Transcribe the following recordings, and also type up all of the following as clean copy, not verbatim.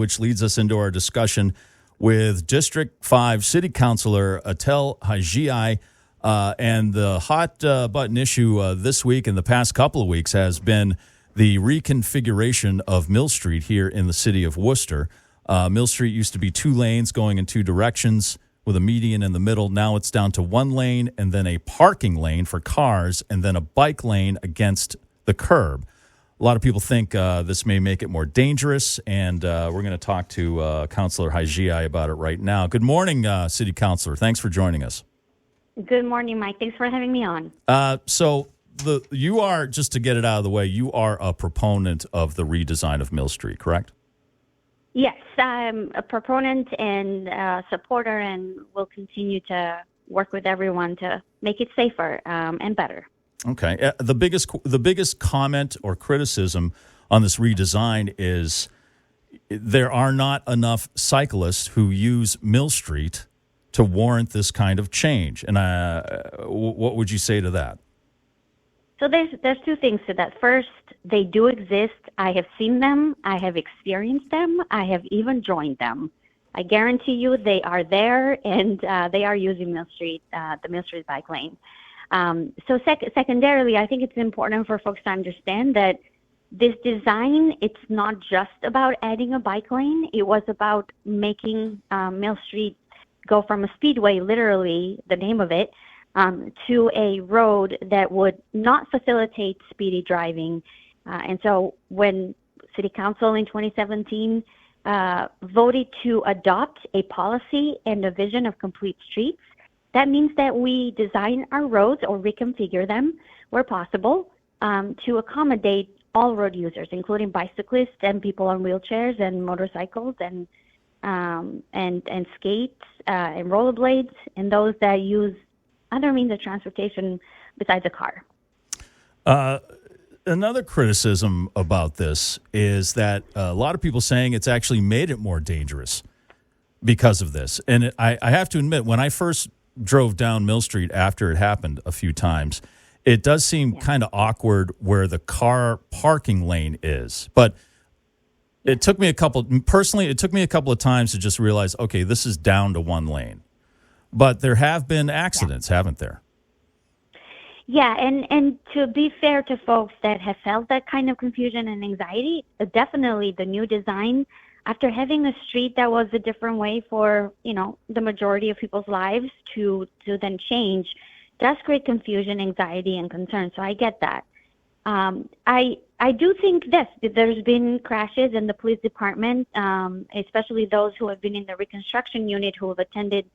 which leads us into our discussion with District 5 City Councilor Etel Haxhiaj. And the hot button issue this week and the past couple of weeks has been the reconfiguration of Mill Street here in the city of Worcester. Mill Street used to be 2 lanes going in 2 directions with a median in the middle. Now it's down to 1 lane and then a parking lane for cars and then a bike lane against the curb. A lot of people think this may make it more dangerous, and we're going to talk to Councilor Haxhiaj about it right now. Good morning, City Councilor. Thanks for joining us. Good morning, Mike. Thanks for having me on. You are, just to get it out of the way, you are a proponent of the redesign of Mill Street, correct? Yes, I'm a proponent and supporter, and will continue to work with everyone to make it safer and better. Okay. The biggest comment or criticism on this redesign is there are not enough cyclists who use Mill Street to warrant this kind of change. And what would you say to that? So there's 2 things to that. First, they do exist. I have seen them. I have experienced them. I have even joined them. I guarantee you they are there, and they are using Mill Street, the Mill Street bike lane. Secondarily, I think it's important for folks to understand that this design, it's not just about adding a bike lane. It was about making Mill Street go from a speedway, literally the name of it, to a road that would not facilitate speedy driving. And so when City Council in 2017 voted to adopt a policy and a vision of complete streets, that means that we design our roads or reconfigure them where possible to accommodate all road users, including bicyclists and people on wheelchairs and motorcycles and skates and rollerblades and those that use other means of transportation besides a car. Another criticism about this is that a lot of people saying it's actually made it more dangerous because of this. And I have to admit, when I first drove down Mill Street after it happened a few times, it does seem kind of awkward where the car parking lane is. But it took me a couple of times to just realize, okay, this is down to 1 lane. But there have been accidents, haven't there? Yeah, and to be fair to folks that have felt that kind of confusion and anxiety, definitely the new design, after having a street that was a different way for, the majority of people's lives to then change, does create confusion, anxiety, and concern. So I get that. I do think that there's been crashes in the police department, especially those who have been in the reconstruction unit who have attended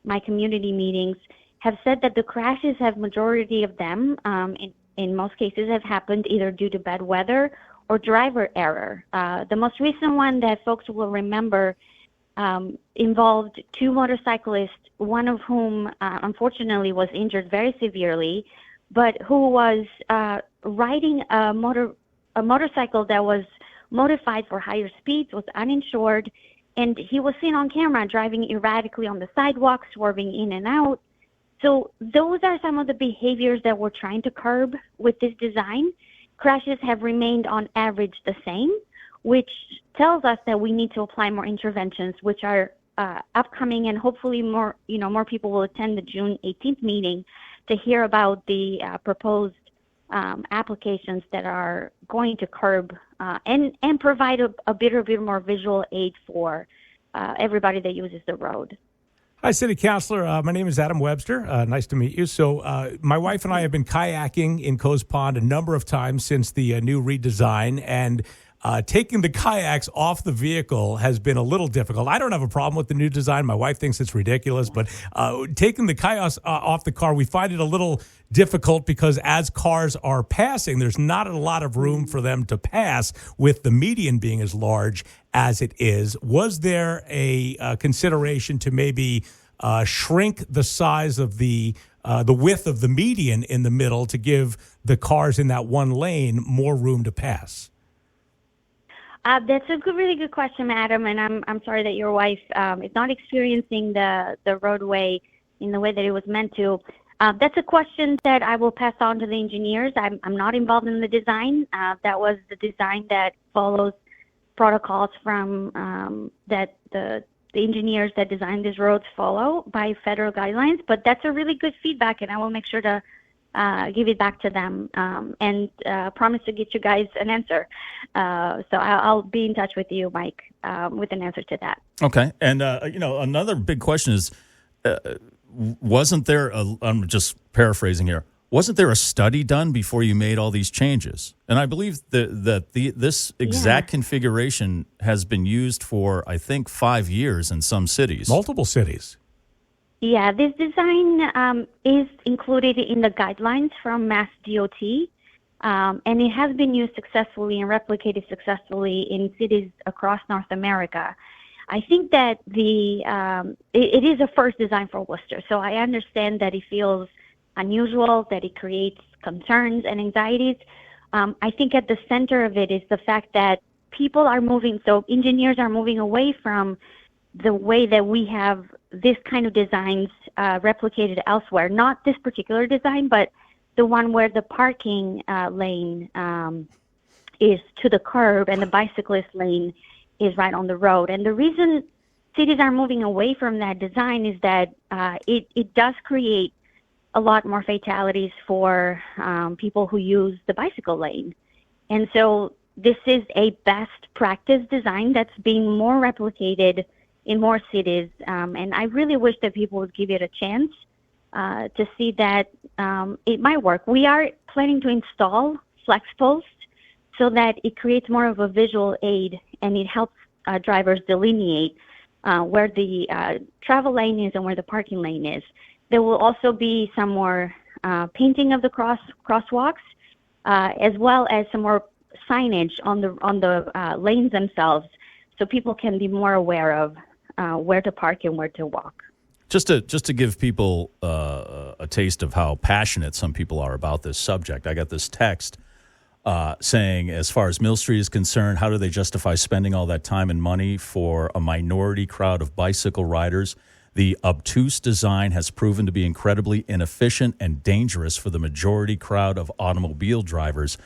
my community meetings, have said that the crashes majority of them, in most cases, have happened either due to bad weather or driver error. The most recent one that folks will remember involved 2 motorcyclists, one of whom unfortunately was injured very severely, but who was riding a motorcycle that was modified for higher speeds, was uninsured, and he was seen on camera driving erratically on the sidewalk, swerving in and out. So those are some of the behaviors that we're trying to curb with this design. Crashes have remained on average the same, which tells us that we need to apply more interventions, which are upcoming, and hopefully more people will attend the June 18th meeting to hear about the proposed applications that are going to curb and provide a bit more visual aid for everybody that uses the road. Hi, City Councilor. My name is Adam Webster. Nice to meet you. So my wife and I have been kayaking in Coes Pond a number of times since the new redesign, and taking the kayaks off the vehicle has been a little difficult. I don't have a problem with the new design. My wife thinks it's ridiculous, but taking the kayaks off the car, we find it a little difficult because as cars are passing, there's not a lot of room for them to pass with the median being as large as it is. Was there a consideration to maybe shrink the size of the width of the median in the middle to give the cars in that 1 lane more room to pass? That's a really good question, Adam, and I'm sorry that your wife is not experiencing the roadway in the way that it was meant to. That's a question that I will pass on to the engineers. I'm not involved in the design. That was the design that follows protocols from that the engineers that designed these roads follow by federal guidelines. But that's a really good feedback, and I will make sure to give it back to them and promise to get you guys an answer. So I'll be in touch with you, Mike, with an answer to that. Okay. And, another big question is, wasn't there, I'm just paraphrasing here, wasn't there a study done before you made all these changes? And I believe that this exact configuration has been used for, I think, 5 years in some cities. Multiple cities. Yeah, this design is included in the guidelines from Mass DOT, and it has been used successfully and replicated successfully in cities across North America. I think that it is a first design for Worcester, so I understand that it feels unusual, that it creates concerns and anxieties. I think at the center of it is the fact that people are moving, so engineers are moving away from the way that we have this kind of designs replicated elsewhere. Not this particular design, but the one where the parking lane is to the curb and the bicyclist lane is right on the road. And the reason cities are moving away from that design is that it does create a lot more fatalities for people who use the bicycle lane. And so this is a best practice design that's being more replicated in more cities. And I really wish that people would give it a chance to see that it might work. We are planning to install flex posts so that it creates more of a visual aid and it helps drivers delineate where the travel lane is and where the parking lane is. There will also be some more painting of the crosswalks, as well as some more signage on the lanes themselves, so people can be more aware of where to park and where to walk. Just to give people a taste of how passionate some people are about this subject, I got this text saying, as far as Mill Street is concerned, how do they justify spending all that time and money for a minority crowd of bicycle riders? The obtuse design has proven to be incredibly inefficient and dangerous for the majority crowd of automobile drivers.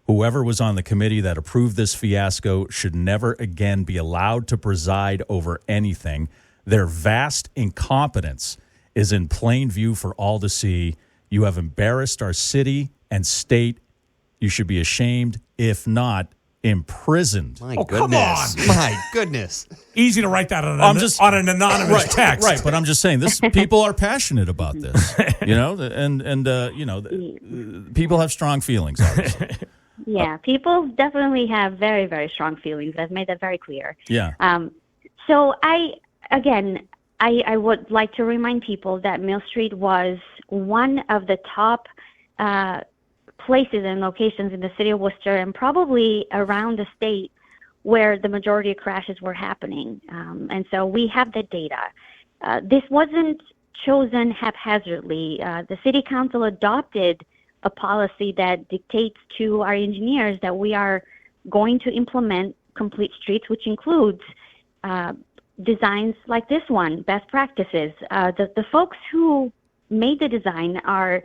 Whoever was on the committee that approved this fiasco should never again be allowed to preside over anything. Their vast incompetence is in plain view for all to see. You have embarrassed our city and state. You should be ashamed, if not imprisoned. My goodness. Come on. My goodness. Easy to write that on an anonymous text. Right, but I'm just saying, people are passionate about this, and people have strong feings, obviously. Yeah, people definitely have very, very strong feelings. I've made that very clear. Yeah. So I would like to remind people that Mill Street was one of the top places and locations in the city of Worcester and probably around the state where the majority of crashes were happening. And so we have the data. This wasn't chosen haphazardly. The city council adopted a policy that dictates to our engineers that we are going to implement complete streets, which includes designs like this one, best practices. The folks who made the design are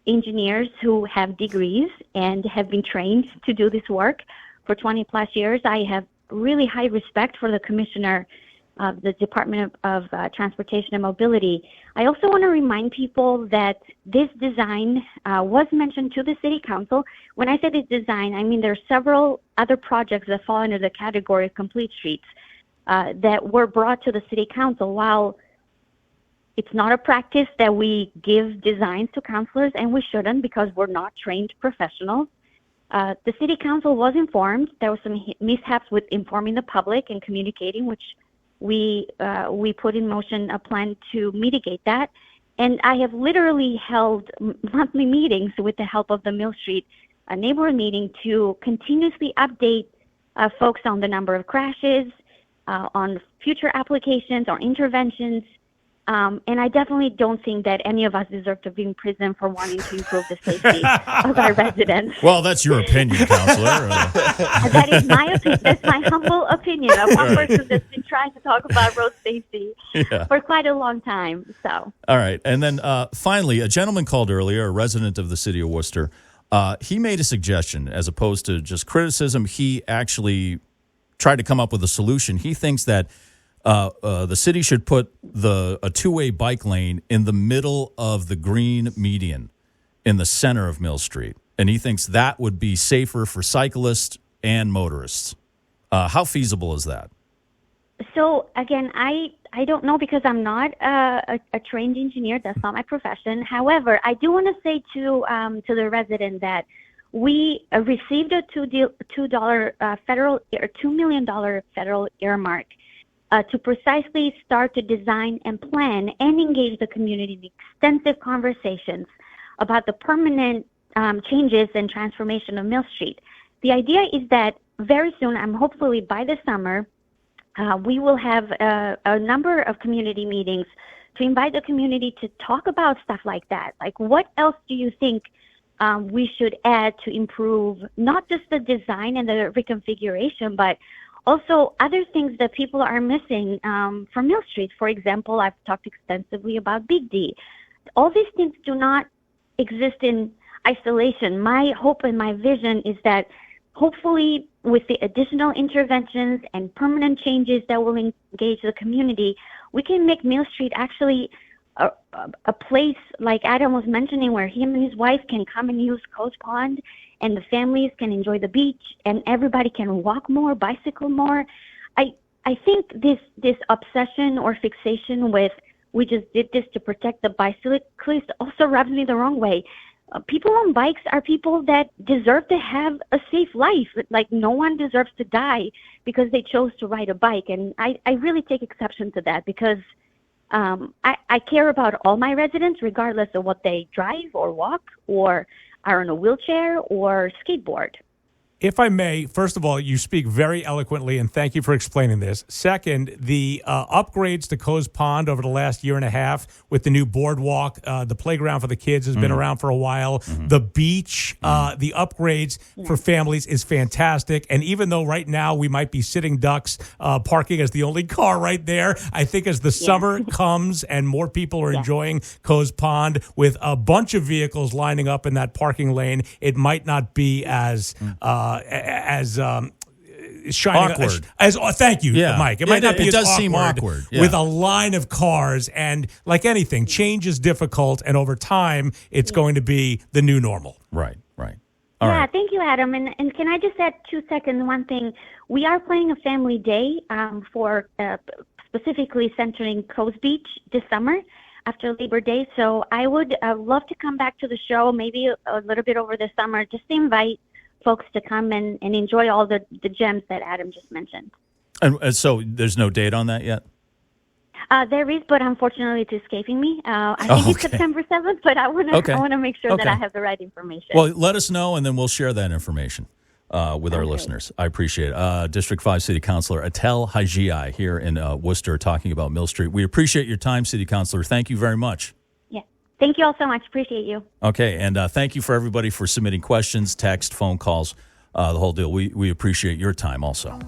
engineers who have degrees and have been trained to do this work for 20 plus years. I have really high respect for the commissioner of the Department of Transportation and Mobility. I also want to remind people that this design was mentioned to the city council. When I say this design, I mean there are several other projects that fall under the category of complete streets that were brought to the city council. While it's not a practice that we give designs to councilors, and we shouldn't because we're not trained professionals. The city council was informed. There were some mishaps with informing the public and communicating, which we put in motion a plan to mitigate that. And I have literally held monthly meetings with the help of the Mill Street neighborhood meeting to continuously update folks on the number of crashes, on future applications or interventions. And I definitely don't think that any of us deserve to be in prison for wanting to improve the safety of our residents. Well, that's your opinion, Counselor. That is my opinion. That's my humble opinion of one person that's been trying to talk about road safety for quite a long time. So. All right. And then finally, a gentleman called earlier, a resident of the city of Worcester. He made a suggestion as opposed to just criticism. He actually tried to come up with a solution. He thinks that the city should put a two-way bike lane in the middle of the green median in the center of Mill Street. And he thinks that would be safer for cyclists and motorists. How feasible is that? So again, I don't know because I'm not a trained engineer. That's not my profession. However, I do want to say to the resident that we received a $2 million federal earmark to precisely start to design and plan and engage the community in extensive conversations about the permanent changes and transformation of Mill Street. The idea is that very soon, hopefully by the summer, we will have a number of community meetings to invite the community to talk about stuff like that. Like, what else do you think we should add to improve not just the design and the reconfiguration, but also other things that people are missing from Mill Street? For example, I've talked extensively about Big D. All these things do not exist in isolation. My hope and my vision is that hopefully with the additional interventions and permanent changes that will engage the community, we can make Mill Street actually a place, like Adam was mentioning, where him and his wife can come and use Coast Pond, and the families can enjoy the beach, and everybody can walk more, bicycle more. I think this obsession or fixation with we just did this to protect the bicyclists also rubs me the wrong way. People on bikes are people that deserve to have a safe life. Like, no one deserves to die because they chose to ride a bike. And I really take exception to that because I care about all my residents, regardless of what they drive or walk or are in a wheelchair or skateboard. If I may, first of all, you speak very eloquently, and thank you for explaining this. Second, the upgrades to Coes Pond over the last year and a half with the new boardwalk, the playground for the kids has been around for a while. The beach, the upgrades for families is fantastic. And even though right now we might be sitting ducks, parking as the only car right there, I think as the summer comes and more people are enjoying Coes Pond with a bunch of vehicles lining up in that parking lane, it might not be as shining awkward. Thank you, Mike. It might not be it as does seem awkward with a line of cars, and like anything, change is difficult, and over time, it's going to be the new normal. Right. All yeah, right. Thank you, Adam. And can I just add 2 seconds? One thing, we are planning a family day for specifically centering Coes Beach this summer after Labor Day. So I would love to come back to the show maybe a little bit over the summer, just to invite folks to come and enjoy all the gems that Adam just mentioned. And so there's no date on that yet? There is, but unfortunately it's escaping me. I think it's September 7th, but I want to make sure that I have the right information. Well, let us know, and then we'll share that information with our listeners. I appreciate it. District 5 City Councilor Etel Haxhiaj here in Worcester talking about Mill Street. We appreciate your time, City Councilor. Thank you very much. Thank you all so much. Appreciate you. Okay, and thank you for everybody for submitting questions, text, phone calls, the whole deal. We appreciate your time also.